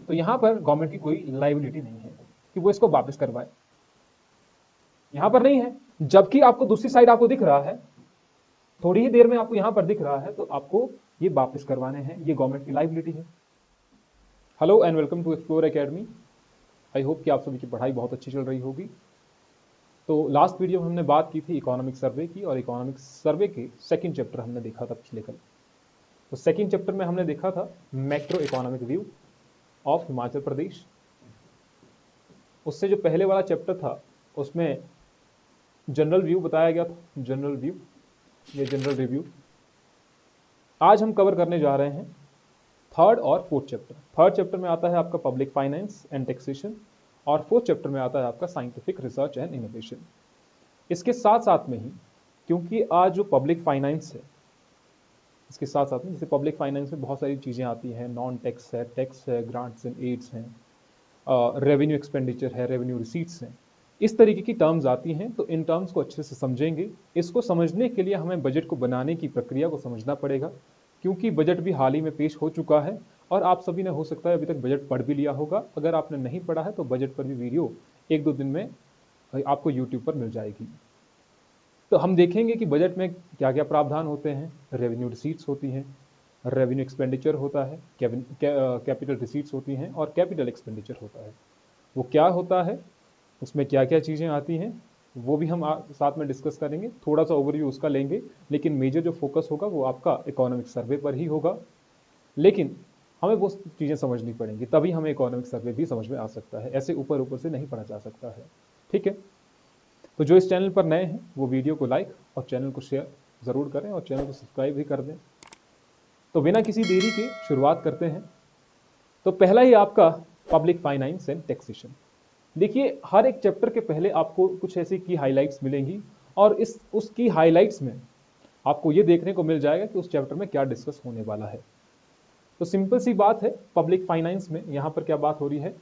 तो यहां पर गवर्नमेंट की कोई लाइबिलिटी नहीं है कि वो इसको वापस करवाए, यहां पर नहीं है। जबकि आपको दूसरी साइड आपको दिख रहा है, थोड़ी ही देर में आपको यहां पर दिख रहा है, तो आपको ये वापस करवाने हैं, ये गवर्नमेंट की लाइबिलिटी है। Hello and welcome to explore academy. I hope कि आप सभी की पढ़ाई बहुत अच्छी चल रही होगी। तो लास्ट वीडियो में हमने बात की थी इकोनॉमिक सर्वे की, और इकोनॉमिक सर्वे के सेकंड चैप्टर हमने देखा था पिछले कल। तो सेकंड चैप्टर में हमने देखा था macro economic view of Himachal Pradesh. उससे जो पहले वाला चैप्टर था उसमें जनरल व्यू बताया गया था, जनरल व्यू या जनरल रिव्यू। आज हम कवर करने जा रहे हैं थर्ड और फोर्थ चैप्टर। थर्ड चैप्टर में आता है आपका पब्लिक फाइनेंस एंड टैक्सेशन, और फोर्थ चैप्टर में आता है आपका साइंटिफिक रिसर्च एंड इनोवेशन। इसके साथ साथ में ही, क्योंकि आज जो पब्लिक फाइनेंस है, इसके साथ साथ में जैसे पब्लिक फाइनेंस में बहुत सारी चीज़ें आती हैं, नॉन टैक्स है, टैक्स है, ग्रांट्स एंड एड्स हैं, रेवेन्यू एक्सपेंडिचर है, रेवेन्यू रिसीट्स हैं, इस तरीके की टर्म्स आती हैं। तो इन टर्म्स को अच्छे से समझेंगे। इसको समझने के लिए हमें बजट को बनाने की प्रक्रिया को समझना पड़ेगा, क्योंकि बजट भी हाल ही में पेश हो चुका है, और आप सभी ने हो सकता है अभी तक बजट पढ़ भी लिया होगा। अगर आपने नहीं पढ़ा है तो बजट पर भी वीडियो 1-2 दिन में आपको यूट्यूब पर मिल जाएगी। तो हम देखेंगे कि बजट में क्या क्या प्रावधान होते हैं। रेवेन्यू रिसीट्स होती हैं, रेवेन्यू एक्सपेंडिचर होता है, कैपिटल रिसीट्स होती हैं, और कैपिटल एक्सपेंडिचर होता है। वो क्या होता है, उसमें क्या क्या चीज़ें आती हैं, वो भी हम साथ में डिस्कस करेंगे। थोड़ा सा ओवरव्यू उसका लेंगे, लेकिन मेजर जो फोकस होगा वो आपका इकोनॉमिक सर्वे पर ही होगा। लेकिन हमें वो चीज़ें समझनी पड़ेंगी, तभी हमें इकोनॉमिक सर्वे भी समझ में आ सकता है। ऐसे ऊपर ऊपर से नहीं पढ़ा जा सकता है, ठीक है। तो जो इस चैनल पर नए हैं वो वीडियो को लाइक और चैनल को शेयर ज़रूर करें, और चैनल को सब्सक्राइब भी कर दें। तो बिना किसी देरी के शुरुआत करते हैं। तो पहला ही आपका पब्लिक फाइनेंस एंड टैक्सेशन। देखिए, हर एक चैप्टर के पहले आपको कुछ ऐसी की हाइलाइट्स मिलेंगी, और उसकी हाइलाइट्स में आपको ये देखने को मिल जाएगा कि उस चैप्टर में क्या डिस्कस होने वाला है। तो सिंपल सी बात है, पब्लिक फाइनेंस में यहां पर क्या बात हो रही है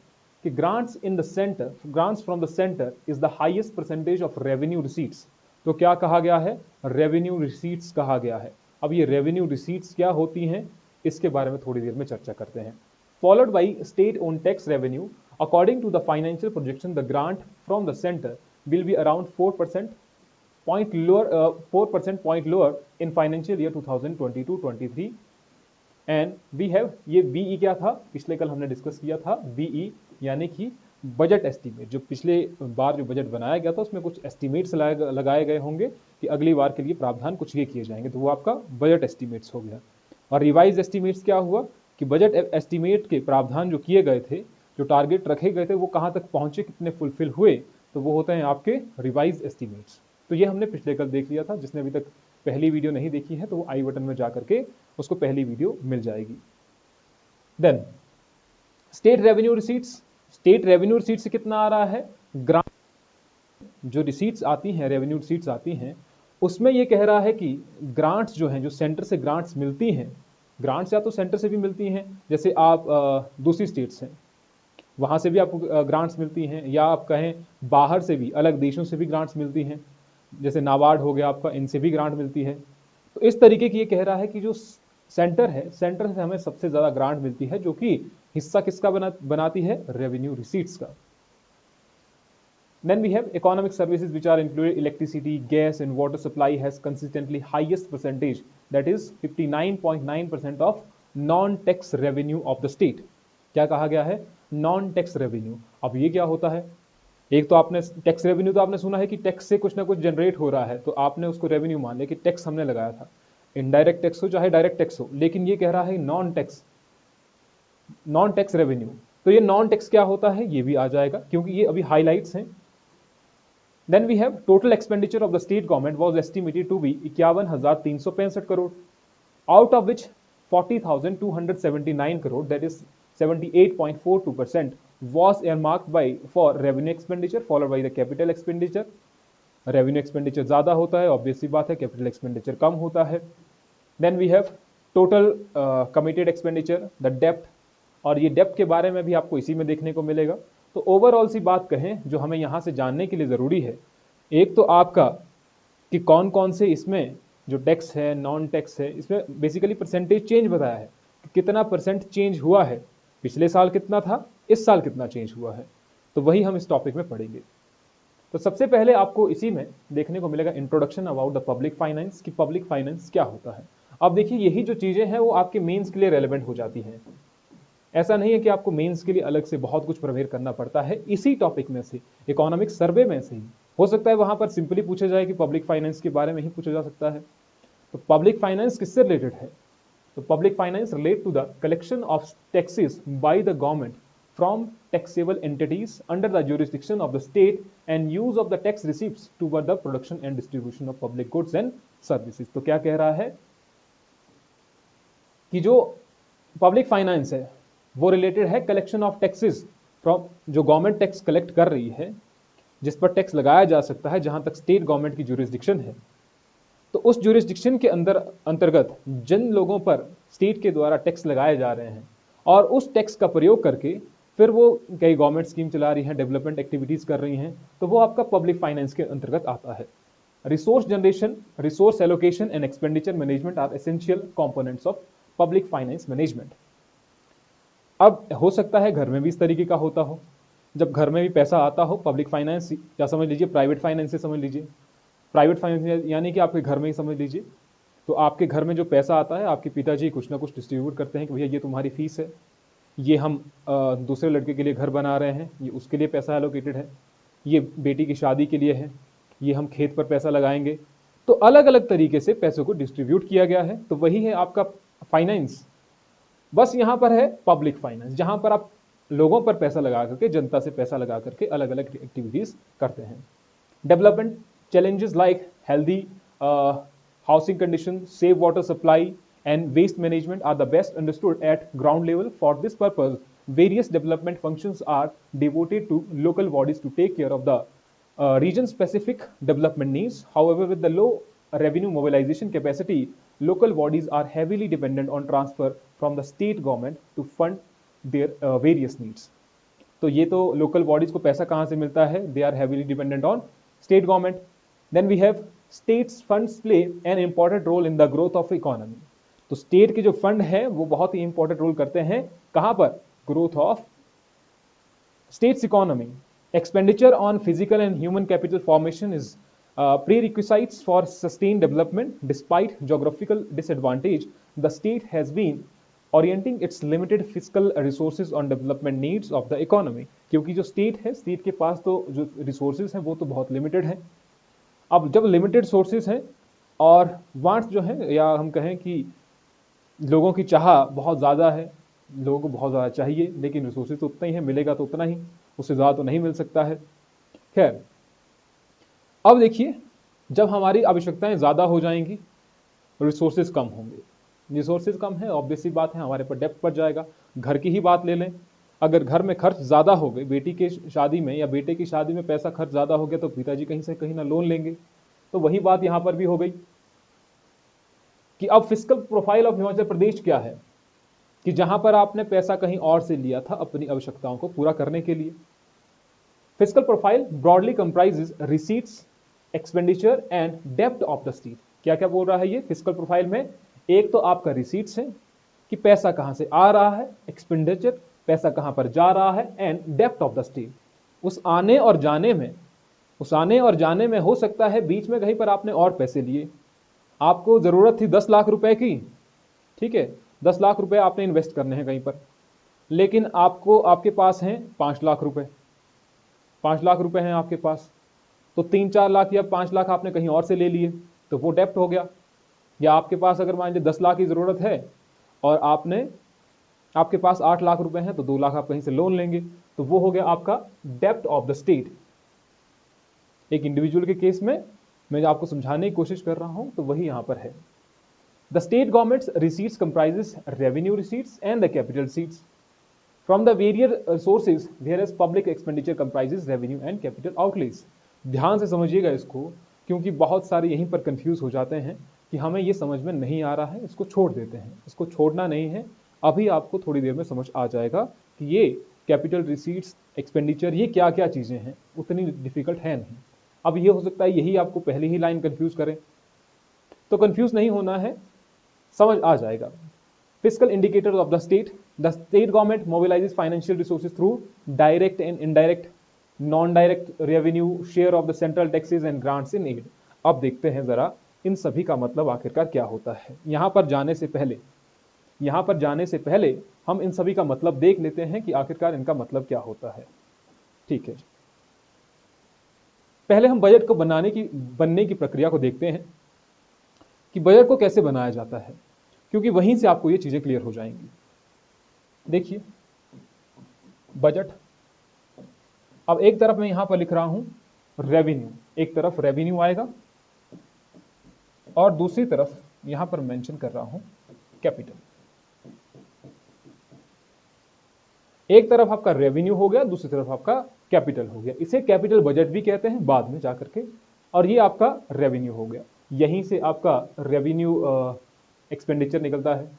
कि grants in the centre, grants from the centre is the highest percentage of revenue receipts. तो क्या कहा गया है, रेवेन्यू रिसीट्स कहा गया है। अब ये रेवेन्यू रिसीट्स क्या होती हैं, इसके बारे में थोड़ी देर में चर्चा करते हैं। Followed by state own tax revenue. According to the financial projection, the grant from the centre will be around 4% point lower in financial year 2022-23। And we have, ये बीई क्या था, पिछले कल हमने डिस्कस किया था, बीई यानी कि बजट एस्टीमेट। जो पिछले बार जो बजट बनाया गया था उसमें कुछ एस्टीमेट्स लगाए गए होंगे कि अगली बार के लिए प्रावधान कुछ ये किए जाएंगे, तो वो आपका बजट एस्टीमेट्स हो गया। और रिवाइज एस्टीमेट्स क्या हुआ कि बजट एस्टीमेट के प्रावधान जो किए गए थे, जो टारगेट रखे गए थे, वो कहाँ तक पहुंचे, कितने फुलफिल हुए, तो वो होते हैं आपके रिवाइज एस्टीमेट्स। तो ये हमने पिछले कल देख लिया था। जिसने अभी तक पहली वीडियो नहीं देखी है तो वो आई बटन में जाकर के उसको पहली वीडियो मिल जाएगी। Then state revenue receipts. State revenue receipts से कितना आ रहा है, ग्रांट जो रिसीट्स आती हैं, रेवेन्यू रिसीट्स आती हैं, उसमें ये कह रहा है कि ग्रांट्स जो हैं, जो सेंटर से ग्रांट्स मिलती हैं, ग्रांट्स या तो सेंटर से भी मिलती हैं, जैसे आप दूसरी स्टेट्स हैं वहां से भी आपको ग्रांट्स मिलती हैं, या आप कहें बाहर से भी, अलग देशों से भी ग्रांट्स मिलती हैं, जैसे नाबार्ड हो गया आपका, इनसे भी ग्रांट मिलती है। तो इस तरीके की ये कह रहा है कि जो सेंटर है, सेंटर से हमें सबसे ज्यादा ग्रांट मिलती है, जो कि हिस्सा किसका बनाती है, रेवेन्यू रिसीट्स का। Then we have economic services which are included electricity, gas and water supply has consistently highest percentage, that is 59.9% of non-tax revenue of the state। क्या कहा गया है, नॉन टैक्स रेवेन्यू। अब ये क्या होता है, एक तो आपने टैक्स रेवेन्यू तो आपने सुना है कि टैक्स से कुछ ना कुछ जनरेट हो रहा है, तो आपने उसको रेवेन्यू मान लिया कि टैक्स हमने लगाया था, इनडायरेक्ट टैक्स हो चाहे डायरेक्ट टैक्स हो। लेकिन ये कह रहा है non tax, non tax revenue. तो ये नॉन टैक्स क्या होता है, ये भी आ जाएगा, क्योंकि ये अभी हाईलाइट्स हैं। Then we have total expenditure of the state government was estimated to be 51,365 crore, out of which 40,279 crore, that is 78.42%, was earmarked for revenue expenditure, followed by the capital expenditure। Revenue expenditure ज्यादा होता है, obvious सी बात है, capital expenditure कम होता है। Then we have total committed expenditure, the depth, और ये डेप्थ के बारे में भी आपको इसी में देखने को मिलेगा। तो ओवरऑल सी बात कहें जो हमें यहां से जानने के लिए ज़रूरी है, एक तो आपका कि कौन कौन से इसमें जो टैक्स है, नॉन टैक्स है, इसमें बेसिकली परसेंटेज चेंज बताया है कि कितना परसेंट चेंज हुआ है पिछले साल कितना था, इस साल कितना चेंज हुआ है, तो वही हम इस टॉपिक में पढ़ेंगे। तो सबसे पहले आपको इसी में देखने को मिलेगा introduction about the public finance, कि पब्लिक फाइनेंस क्या होता है। अब देखिए यही जो चीजें हैं वो आपके मेंस के लिए रेलेवेंट हो जाती हैं। ऐसा नहीं है कि आपको मेंस के लिए अलग से बहुत कुछ प्रिपेयर करना पड़ता है, इसी टॉपिक में से इकोनॉमिक सर्वे में से ही हो सकता है वहां पर सिंपली पूछा जाए कि पब्लिक फाइनेंस के बारे में ही पूछा जा सकता है। तो पब्लिक फाइनेंस किससे रिलेटेड है, तो public finance relate to the collection of taxes by the government from taxable entities under the jurisdiction of the state and use of the tax receipts toward the production and distribution of public goods and services। तो क्या कह रहा है कि जो public finance है वो related है कलेक्शन ऑफ टैक्सेस फ्रॉम, जो गवर्नमेंट टैक्स कलेक्ट कर रही है, जिस पर टैक्स लगाया जा सकता है, जहां तक स्टेट गवर्नमेंट की ज्यूरिसडिक्शन है, तो उस ज्यूरिसडिक्शन के अंतर्गत जिन लोगों पर स्टेट के द्वारा टैक्स लगाए जा रहे हैं और उस टैक्स का प्रयोग करके फिर वो कई गवर्नमेंट स्कीम चला रही हैं, डेवलपमेंट एक्टिविटीज कर रही हैं, तो वो आपका पब्लिक फाइनेंस के अंतर्गत आता है। Resource generation, resource allocation and expenditure management are essential components of public finance management. अब हो सकता है घर में भी इस तरीके का होता हो, जब घर में भी पैसा आता हो, पब्लिक फाइनेंस या समझ लीजिए प्राइवेट फाइनेंस से समझ लीजिए, प्राइवेट फाइनेंस यानी कि आपके घर में ही समझ लीजिए, तो आपके घर में जो पैसा आता है आपके पिताजी कुछ ना कुछ डिस्ट्रीब्यूट करते हैं कि भैया ये तुम्हारी फीस है, ये हम दूसरे लड़के के लिए घर बना रहे हैं, ये उसके लिए पैसा एलोकेटेड है, ये बेटी की शादी के लिए है, ये हम खेत पर पैसा लगाएंगे। तो अलग अलग तरीके से पैसों को डिस्ट्रीब्यूट किया गया है, तो वही है आपका फाइनेंस। बस यहां पर है पब्लिक फाइनेंस, जहां पर आप लोगों पर पैसा लगा करके, जनता से पैसा लगा करके अलग अलग एक्टिविटीज करते हैं। Development challenges like healthy housing conditions, safe water supply and waste management are the best understood at ground level. For this purpose, various development functions are devoted to local bodies to take care of the region specific development needs. However, with the low revenue mobilization capacity, local bodies are heavily dependent on transfer from the state government to fund their various needs. तो ये तो local bodies को पैसा कहाँ से मिलता है, they are heavily dependent on state government. Then we have states funds play an important role in the growth of economy. तो स्टेट के जो फंड है वो बहुत ही इंपॉर्टेंट रोल करते हैं, कहां पर, growth of states economy. Expenditure on physical and human capital formation is prerequisites for sustained development. Despite geographical disadvantage, the state has been orienting its limited fiscal resources on development needs of the economy. क्योंकि जो state है, state के पास तो जो resources हैं वो तो बहुत लिमिटेड है। अब जब लिमिटेड सोर्सेज हैं और वांट्स जो है, या हम कहें कि लोगों की चाह बहुत ज़्यादा है, लोगों को बहुत ज़्यादा चाहिए, लेकिन रिसोर्सेज तो उतना ही है, मिलेगा तो उतना ही, उससे ज़्यादा तो नहीं मिल सकता है। खैर, अब देखिए जब हमारी आवश्यकताएं ज़्यादा हो जाएंगी, रिसोर्सेज कम होंगे, रिसोर्सेज कम है, ऑब्वियस सी बात है हमारे पर डेप्थ बढ़ जाएगा। घर की ही बात ले लें, अगर घर में खर्च ज़्यादा हो गए, बेटी के शादी में या बेटे की शादी में पैसा खर्च ज़्यादा हो गया, तो पिताजी कहीं से कहीं ना लोन लेंगे। तो वही बात यहाँ पर भी हो गई कि अब फिस्कल प्रोफाइल ऑफ हिमाचल प्रदेश क्या है, कि जहां पर आपने पैसा कहीं और से लिया था अपनी आवश्यकताओं को पूरा करने के लिए। Fiscal profile broadly comprises receipts, expenditure and डेब्ट ऑफ द स्टेट। क्या क्या बोल रहा है ये फिस्कल प्रोफाइल में, एक तो आपका रिसीट्स है कि पैसा कहां से आ रहा है, एक्सपेंडिचर पैसा कहां पर जा रहा है, एंड डेब्ट ऑफ द स्टेट। उस आने और जाने में हो सकता है बीच में कहीं पर आपने और पैसे लिए, आपको जरूरत थी 10 लाख रुपए की, ठीक है, 10 लाख रुपए आपने इन्वेस्ट करने हैं कहीं पर, लेकिन आपके पास हैं 5 लाख रुपए, 5 लाख रुपए हैं आपके पास, तो 3-4 लाख या 5 लाख आपने कहीं और से ले लिए, तो वो डेप्ट हो गया। या आपके पास अगर मान लीजिए 10 लाख की जरूरत है और आपके पास 8 लाख रुपए हैं, तो 2 लाख आप कहीं से लोन लेंगे, तो वो हो गया आपका डेप्ट ऑफ द स्टेट। एक इंडिविजुअल के केस में मैं आपको समझाने की कोशिश कर रहा हूं, तो वही यहां पर है। The state governments receipts comprises revenue receipts and the capital receipts from the various sources, whereas public expenditure comprises revenue and capital outlays. ध्यान से समझिएगा इसको, क्योंकि बहुत सारे यहीं पर कंफ्यूज हो जाते हैं कि हमें ये समझ में नहीं आ रहा है, इसको छोड़ देते हैं। इसको छोड़ना नहीं है, अभी आपको थोड़ी देर में समझ आ जाएगा कि ये कैपिटल रिसीट्स, एक्सपेंडिचर, ये क्या क्या चीजें हैं, उतनी डिफिकल्ट है नहीं। अब ये हो सकता है यही आपको पहली ही लाइन कंफ्यूज करें, तो कंफ्यूज नहीं होना है, समझ आ जाएगा। fiscal indicators of the state government mobilizes financial resources through direct and indirect non-direct revenue share of the central taxes and grants in aid। अब देखते हैं जरा इन सभी का मतलब आखिरकार क्या होता है। यहां पर जाने से पहले हम इन सभी का मतलब देख लेते हैं कि आखिरकार इनका मतलब क्या होता है। ठीक है, पहले हम बजट को बनने की प्रक्रिया को देखते हैं कि बजट को कैसे बनाया जाता है, क्योंकि वहीं से आपको ये चीजें क्लियर हो जाएंगी। देखिए बजट, अब एक तरफ मैं यहां पर लिख रहा हूं रेवेन्यू, एक तरफ रेवेन्यू आएगा और दूसरी तरफ यहां पर मेंशन कर रहा हूं कैपिटल। एक तरफ आपका रेवेन्यू हो गया, दूसरी तरफ आपका कैपिटल हो गया। इसे कैपिटल बजट भी कहते हैं बाद में जाकर के। और ये आपका रेवेन्यू हो गया, यहीं से आपका रेवेन्यू एक्सपेंडिचर निकलता है।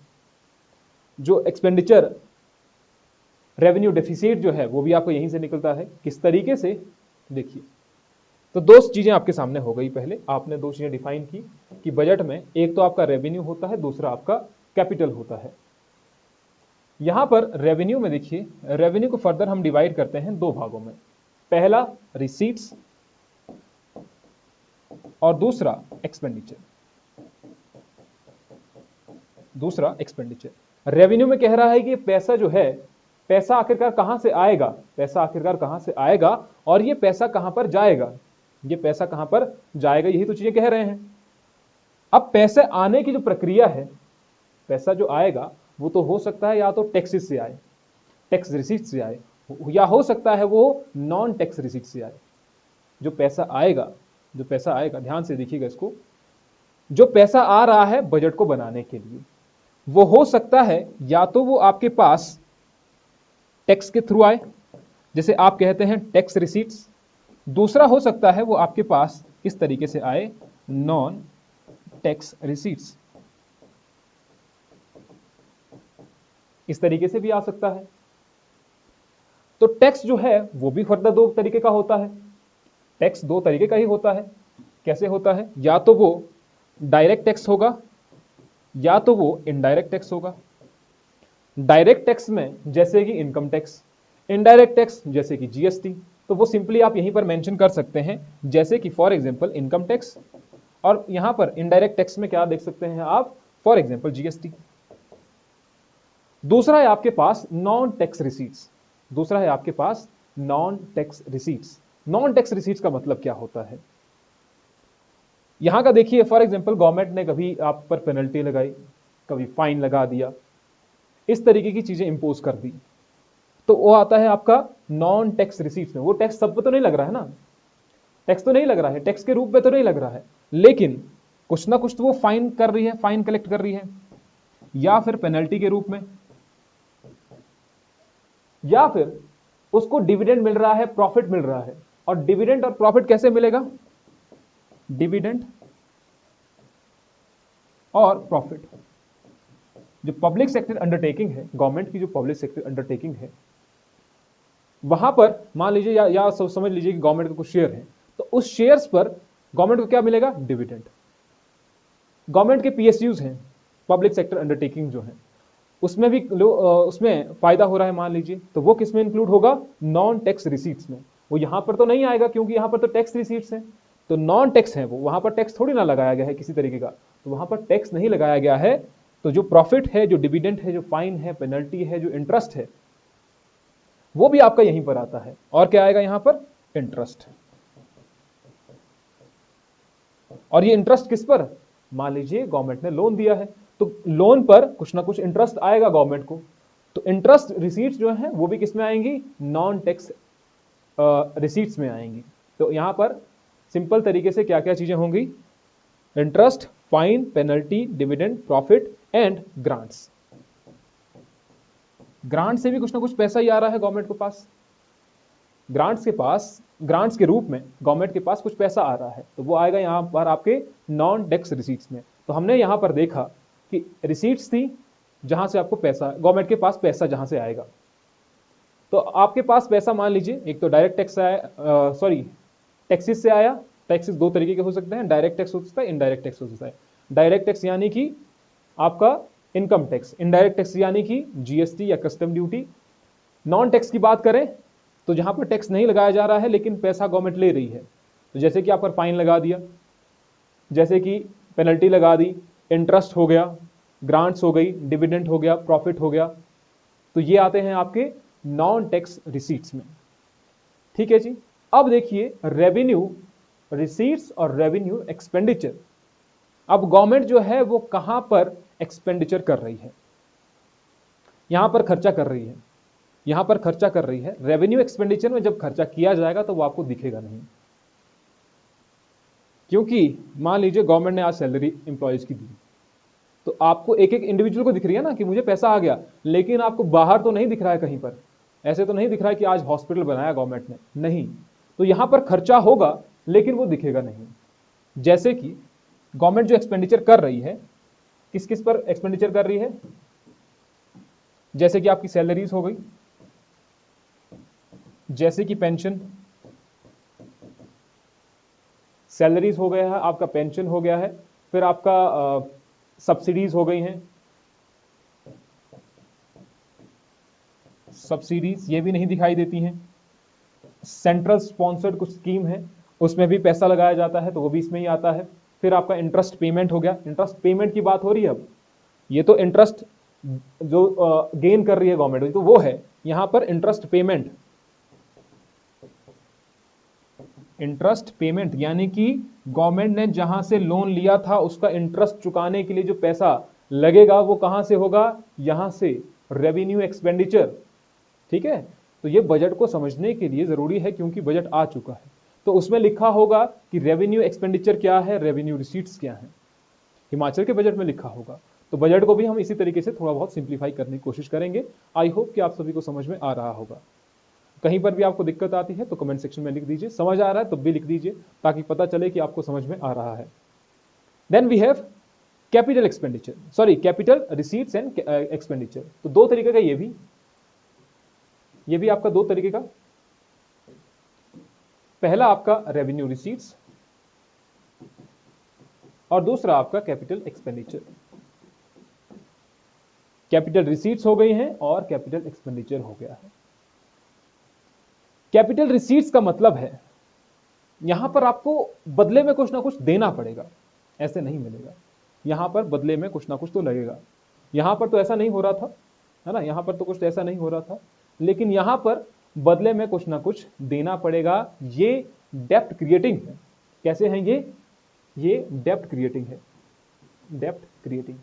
जो एक्सपेंडिचर रेवेन्यू डेफिसिट जो है वो भी आपको यहीं से निकलता है। किस तरीके से, देखिए, तो दो चीजें आपके सामने हो गई। पहले आपने दो चीजें डिफाइन की कि बजट में एक तो आपका रेवेन्यू होता है, दूसरा आपका कैपिटल होता है। यहां पर रेवेन्यू में देखिए, रेवेन्यू को फर्दर हम डिवाइड करते हैं दो भागों में, पहला रिसीट्स और दूसरा एक्सपेंडिचर। रेवेन्यू में कह रहा है कि पैसा जो है, पैसा आखिरकार कहां से आएगा और ये पैसा कहां पर जाएगा, यही तो चीजें कह रहे हैं। अब पैसे आने की जो प्रक्रिया है, पैसा जो आएगा वो तो हो सकता है या तो टैक्सेस से आए, टैक्स रिसीट से आए, या हो सकता है वो नॉन टैक्स रिसीट से आए। जो पैसा आएगा, ध्यान से देखिएगा इसको, जो पैसा आ रहा है बजट को बनाने के लिए, वो हो सकता है या तो वो आपके पास टैक्स के थ्रू आए, जैसे आप कहते हैं टैक्स रिसीट्स। दूसरा हो सकता है वो आपके पास इस तरीके से आए, नॉन टैक्स रिसीट्स। इस तरीके से भी आ सकता है। तो टैक्स जो है वो भी फर्दर दो तरीके का होता है। टैक्स दो तरीके का ही होता है। कैसे होता है, या तो वो डायरेक्ट टैक्स होगा या तो वो इनडायरेक्ट टैक्स होगा। डायरेक्ट टैक्स में जैसे कि इनकम टैक्स, इनडायरेक्ट टैक्स जैसे कि जीएसटी, तो वो सिंपली आप यहीं पर मेंशन कर सकते हैं, जैसे कि फॉर एग्जांपल इनकम टैक्स, और यहां पर इनडायरेक्ट टैक्स में क्या देख सकते हैं आप, फॉर एग्जांपल जीएसटी। दूसरा है आपके पास non tax receipts. Non tax receipts का मतलब क्या होता है, यहां का देखिए, फॉर एग्जांपल गवर्नमेंट ने कभी आप पर पेनल्टी लगाई, कभी फाइन लगा दिया, इस तरीके की चीजें इंपोज कर दी, तो वो आता है आपका नॉन टैक्स रिसीट्स में। वो टैक्स सब पे तो नहीं लग रहा है ना, टैक्स के रूप में तो नहीं लग रहा है, लेकिन कुछ ना कुछ तो वो फाइन कलेक्ट कर रही है, या फिर पेनल्टी के रूप में, या फिर उसको डिविडेंड मिल रहा है, प्रॉफिट मिल रहा है। और डिविडेंड और प्रॉफिट कैसे मिलेगा, डिविडेंड और प्रॉफिट जो पब्लिक सेक्टर अंडरटेकिंग है, गवर्नमेंट की जो पब्लिक सेक्टर अंडरटेकिंग है, वहां पर मान लीजिए या समझ लीजिए कि गवर्नमेंट के कुछ शेयर हैं, तो उस शेयर्स पर गवर्नमेंट को क्या मिलेगा, डिविडेंड। गवर्नमेंट के पीएसयूज हैं, पब्लिक सेक्टर अंडरटेकिंग जो है, उसमें भी उसमें फायदा हो रहा है मान लीजिए, तो वो किस में इंक्लूड होगा, नॉन टैक्स रिसीट्स में। वो यहां पर तो नहीं आएगा क्योंकि यहां पर तो टैक्स रिसीट्स हैं, तो नॉन टैक्स है वो, वहां पर टैक्स थोड़ी ना लगाया गया है किसी तरीके का, तो वहां पर टैक्स नहीं लगाया गया है। तो जो प्रॉफिट है, जो डिविडेंड है, जो फाइन है, पेनल्टी है, जो इंटरेस्ट है, वो भी आपका यहीं पर आता है। और क्या आएगा यहां पर, इंटरेस्ट। और ये इंटरेस्ट किस पर, मान लीजिए गवर्नमेंट ने लोन दिया है, तो लोन पर कुछ ना कुछ इंटरेस्ट आएगा गवर्नमेंट को, तो इंटरेस्ट रिसीट्स जो है वो भी किस में आएंगी, नॉन टैक्स रिसीट्स में आएंगी। तो यहां पर सिंपल तरीके से क्या क्या चीजें होंगी, interest, fine, penalty, dividend, profit and grants. Grant से भी कुछ ना कुछ पैसा ही आ रहा है गवर्नमेंट के पास, ग्रांट्स के रूप में गवर्नमेंट के पास कुछ पैसा आ रहा है, तो वो आएगा यहां पर आपके नॉन टैक्स रिसीट्स में। तो हमने यहां पर देखा कि रिसीट्स थी जहां से आपको पैसा, गवर्नमेंट के पास पैसा जहां से आएगा, तो आपके पास पैसा मान लीजिए एक तो डायरेक्ट टैक्स आया, टैक्सेस से आया। टैक्सेस दो तरीके के हो सकते हैं, डायरेक्ट टैक्स हो सकता है, इनडायरेक्ट टैक्स हो सकता है। डायरेक्ट टैक्स यानी कि आपका इनकम टैक्स, इनडायरेक्ट टैक्स यानी कि जीएसटी या कस्टम ड्यूटी। नॉन टैक्स की बात करें तो जहां पर टैक्स नहीं लगाया जा रहा है लेकिन पैसा गवर्नमेंट ले रही है, तो जैसे कि आप पर फाइन लगा दिया, जैसे कि पेनल्टी लगा दी, इंटरेस्ट हो गया, ग्रांट्स हो गई, डिविडेंड हो गया, प्रॉफिट हो गया, तो ये आते हैं आपके नॉन टैक्स रिसीट्स में। ठीक है जी। अब देखिए रेवेन्यू रिसीट्स और रेवेन्यू एक्सपेंडिचर। अब गवर्नमेंट जो है वो कहां पर एक्सपेंडिचर कर रही है, यहां पर खर्चा कर रही है, यहां पर खर्चा कर रही है। रेवेन्यू एक्सपेंडिचर में जब खर्चा किया जाएगा तो वो आपको दिखेगा नहीं, क्योंकि मान लीजिए गवर्नमेंट ने आज सैलरी इंप्लॉयज की दी, तो आपको एक एक इंडिविजुअल को दिख रही है ना कि मुझे पैसा आ गया, लेकिन आपको बाहर तो नहीं दिख रहा है, कहीं पर ऐसे तो नहीं दिख रहा है कि आज हॉस्पिटल बनाया गवर्नमेंट ने, नहीं। तो यहां पर खर्चा होगा लेकिन वो दिखेगा नहीं। जैसे कि गवर्नमेंट जो एक्सपेंडिचर कर रही है, किस किस पर एक्सपेंडिचर कर रही है, जैसे कि आपकी सैलरीज हो गई, जैसे कि पेंशन, सैलरीज हो गया है, आपका पेंशन हो गया है, फिर आपका सब्सिडीज हो गई हैं, सब्सिडीज ये भी नहीं दिखाई देती हैं। सेंट्रल स्पॉन्सर्ड कुछ स्कीम है उसमें भी पैसा लगाया जाता है तो वो भी इसमें ही आता है। फिर आपका इंटरेस्ट पेमेंट हो गया, इंटरेस्ट पेमेंट की बात हो रही है। अब ये तो इंटरेस्ट जो गेन कर रही है गवर्नमेंट तो वो है, यहां पर इंटरेस्ट पेमेंट, इंटरेस्ट पेमेंट यानी कि गवर्नमेंट ने जहां से लोन लिया था उसका इंटरेस्ट चुकाने के लिए जो पैसा लगेगा वो कहां से होगा, यहां से, रेवेन्यू एक्सपेंडिचर। ठीक है, तो ये बजट को समझने के लिए जरूरी है क्योंकि बजट आ चुका है, तो उसमें लिखा होगा कि रेवेन्यू एक्सपेंडिचर क्या है, रेवेन्यू रिसीट्स क्या है, हिमाचल के बजट में लिखा होगा। तो बजट को भी हम इसी तरीके से थोड़ा बहुत सिंप्लीफाई करने की कोशिश करेंगे। आई होप कि आप सभी को समझ में आ रहा होगा। कहीं पर भी आपको दिक्कत आती है तो कमेंट सेक्शन में लिख दीजिए, समझ आ रहा है तो भी लिख दीजिए ताकि पता चले कि आपको समझ में आ रहा है। Then we have capital expenditure, sorry capital receipts and expenditure. तो दो तरीके का ये भी आपका दो तरीके का, पहला आपका रेवेन्यू रिसीट्स और दूसरा आपका कैपिटल एक्सपेंडिचर। कैपिटल रिसीट्स हो गई हैं और कैपिटल एक्सपेंडिचर हो गया है। कैपिटल रिसीट्स का मतलब है यहां पर आपको बदले में कुछ ना कुछ देना पड़ेगा, ऐसे नहीं मिलेगा, यहां पर बदले में कुछ ना कुछ तो लगेगा। यहां पर तो ऐसा नहीं हो रहा था, है ना, यहां पर तो कुछ ऐसा नहीं हो रहा था, लेकिन यहां पर बदले में कुछ ना कुछ देना पड़ेगा। ये डेप्ट क्रिएटिंग है। कैसे हैं ये डेप्ट क्रिएटिंग है, डेप्ट क्रिएटिंग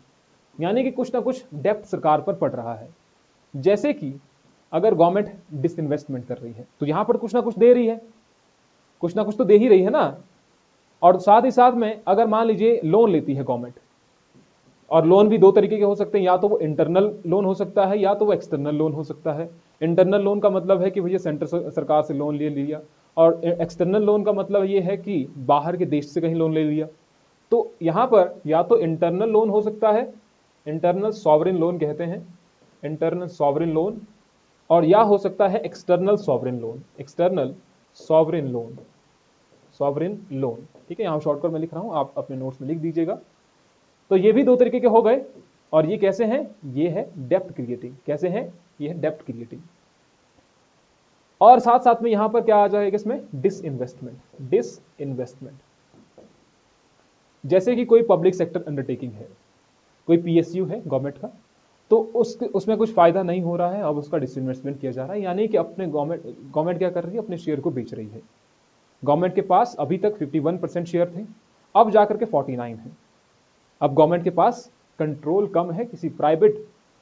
यानी कि कुछ ना कुछ डेप्ट सरकार पर पड़ रहा है। जैसे कि अगर गवर्नमेंट डिसइन्वेस्टमेंट कर रही है तो यहां पर कुछ ना कुछ दे रही है, कुछ ना कुछ तो दे ही रही है ना। और साथ ही साथ में अगर मान लीजिए लोन लेती है गवर्नमेंट, और लोन भी दो तरीके के हो सकते हैं, या तो वो इंटरनल लोन हो सकता है या तो वो एक्सटर्नल लोन हो सकता है। इंटरनल लोन का मतलब है कि भैया सेंटर सरकार से लोन ले लिया, और एक्सटर्नल लोन का मतलब ये है कि बाहर के देश से कहीं लोन ले लिया। तो यहां पर या तो इंटरनल लोन हो सकता है, इंटरनल सॉवरेन लोन कहते हैं, इंटरनल सॉवरेन लोन, और या हो सकता है external sovereign loan, external sovereign loan, sovereign loan. ठीक है, यहां शॉर्टकट में लिख रहा हूं, आप अपने नोट्स में लिख दीजिएगा। तो ये भी दो तरीके के हो गए, और ये कैसे हैं, ये है डेप्ट क्रिएटिंग। कैसे हैं, ये है डेप्ट क्रिएटिंग। और साथ साथ में यहां पर क्या आ जाएगा इसमें, डिसइन्वेस्टमेंट, डिसइन्वेस्टमेंट। जैसे कि कोई पब्लिक सेक्टर अंडरटेकिंग है, कोई पीएसयू है गवर्नमेंट का, तो उसमें कुछ फायदा नहीं हो रहा है, अब उसका डिसइन्वेस्टमेंट किया जा रहा है, यानी कि अपने गवर्नमेंट क्या कर रही है, अपने शेयर को बेच रही है। गवर्नमेंट के पास अभी तक 51% शेयर थे, अब जाकर के 49 है। अब गवर्नमेंट के पास कंट्रोल कम है, किसी प्राइवेट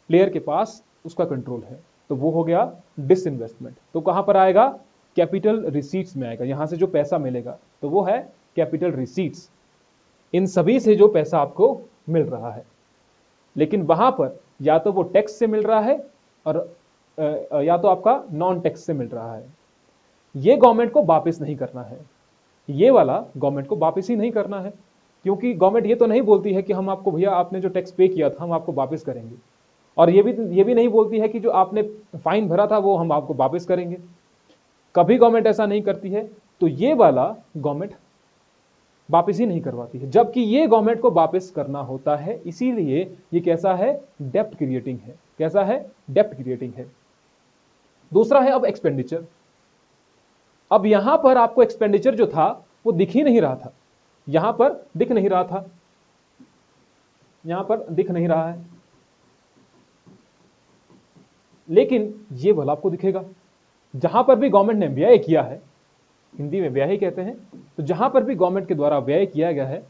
प्लेयर के पास उसका कंट्रोल है, तो वो हो गया डिसइन्वेस्टमेंट। तो कहां पर आएगा, कैपिटल रिसीट्स में आएगा। यहां से जो पैसा मिलेगा तो वो है कैपिटल रिसीट्स, इन सभी से जो पैसा आपको मिल रहा है। लेकिन वहां पर या तो वो टैक्स से मिल रहा है और या तो आपका नॉन टैक्स से मिल रहा है। ये गवर्नमेंट को वापस नहीं करना है, ये वाला गवर्नमेंट को वापस ही नहीं करना है, क्योंकि गवर्नमेंट ये तो नहीं बोलती है कि हम आपको, भैया आपने जो टैक्स पे किया था हम आपको वापस करेंगे, और ये भी नहीं बोलती है कि जो आपने फाइन भरा था वो हम आपको वापस करेंगे। कभी गवर्नमेंट ऐसा नहीं करती है। तो ये वाला गवर्नमेंट वापस ही नहीं करवाती है, जबकि ये गवर्नमेंट को वापस करना होता है। इसीलिए ये कैसा है, डेप्ट क्रिएटिंग है। कैसा है, डेप्ट क्रिएटिंग है। दूसरा है अब एक्सपेंडिचर। अब यहां पर आपको एक्सपेंडिचर जो था वो दिख ही नहीं रहा था, यहां पर दिख नहीं रहा था, यहां पर दिख नहीं रहा है, लेकिन ये वाला आपको दिखेगा। जहां पर भी गवर्नमेंट ने व्यय किया है, हिंदी में व्यय ही कहते हैं, तो जहां पर भी गवर्नमेंट के द्वारा व्यय किया गया है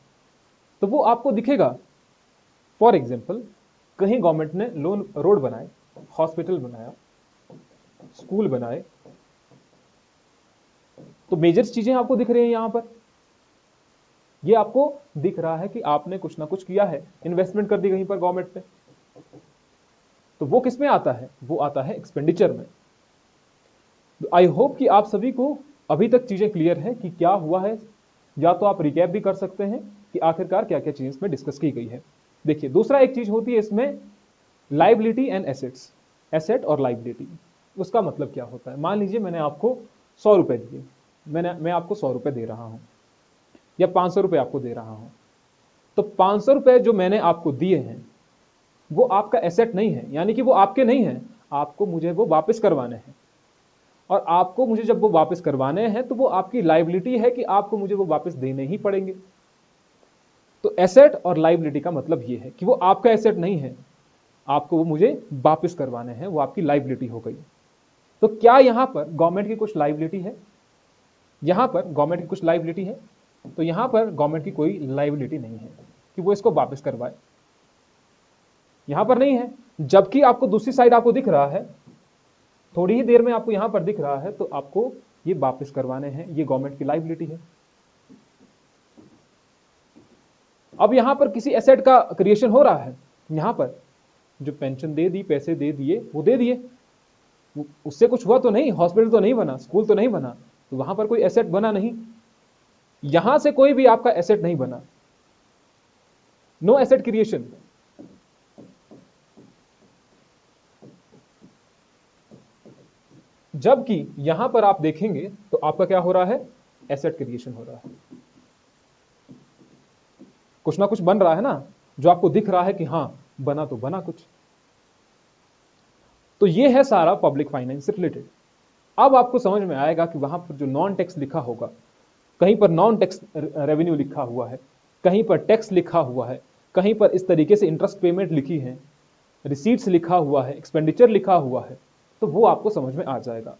तो वो आपको दिखेगा। फॉर एग्जाम्पल, कहीं गवर्नमेंट ने रोड बनाए, हॉस्पिटल बनाया, स्कूल बनाए, तो मेजर चीजें आपको दिख रही हैं यहां पर। ये आपको दिख रहा है कि आपने कुछ ना कुछ किया है, इन्वेस्टमेंट कर दी कहीं पर गवर्नमेंट ने, तो वो किस में आता है, वो आता है एक्सपेंडिचर में। आई होप कि आप सभी को अभी तक चीजें क्लियर है कि क्या हुआ है, या तो आप रिकैप भी कर सकते हैं कि आखिरकार क्या क्या चीजें इसमें डिस्कस की गई है। देखिए, दूसरा एक चीज होती है इसमें लाइबिलिटी एंड एसेट्स, एसेट और लाइबिलिटी। उसका मतलब क्या होता है, मान लीजिए मैंने आपको 100 रुपए दिए, मैं आपको 100 रुपए दे रहा हूं या 500 रुपए आपको दे रहा हूं, तो 500 रुपए जो मैंने आपको दिए हैं वो आपका एसेट नहीं है, यानी कि वो आपके नहीं है, आपको मुझे वो वापस करवाने हैं। और आपको मुझे जब वो वापस करवाने हैं तो वो आपकी लाइबिलिटी है कि आपको मुझे वो वापस देने ही पड़ेंगे। तो एसेट और लाइबिलिटी का मतलब ये है कि वो आपका एसेट नहीं है, आपको वो मुझे वापस करवाने हैं, वो आपकी लाइबिलिटी हो गई। तो क्या यहां पर गवर्नमेंट की कुछ लाइबिलिटी है, यहां पर गवर्नमेंट की कुछ लाइबिलिटी है? तो यहां पर गवर्नमेंट की कोई लाइबिलिटी नहीं है कि वो इसको वापस करवाए, यहां पर नहीं है। जबकि आपको दूसरी साइड आपको दिख रहा है, थोड़ी ही देर में आपको यहां पर दिख रहा है, तो आपको ये वापस करवाने हैं, ये गवर्नमेंट की लाइबिलिटी है। अब यहां पर किसी एसेट का क्रिएशन हो रहा है, यहां पर जो पेंशन दे दी, पैसे दे दिए, वो दे दिए, उससे कुछ हुआ तो नहीं, हॉस्पिटल तो नहीं बना, स्कूल तो नहीं बना, तो वहां पर कोई एसेट बना नहीं, यहां से कोई भी आपका एसेट नहीं बना, नो एसेट क्रिएशन। जबकि यहां पर आप देखेंगे तो आपका क्या हो रहा है, एसेट क्रिएशन हो रहा है, कुछ ना कुछ बन रहा है ना, जो आपको दिख रहा है कि हां बना तो बना कुछ। तो ये है सारा पब्लिक फाइनेंस से रिलेटेड। अब आपको समझ में आएगा कि वहां पर जो नॉन टैक्स लिखा होगा, कहीं पर नॉन टैक्स रेवेन्यू लिखा हुआ है, कहीं पर टैक्स लिखा हुआ है, कहीं पर इस तरीके से इंटरेस्ट पेमेंट लिखी है, रिसीट्स लिखा हुआ है, एक्सपेंडिचर लिखा हुआ है, तो वो आपको समझ में आ जाएगा।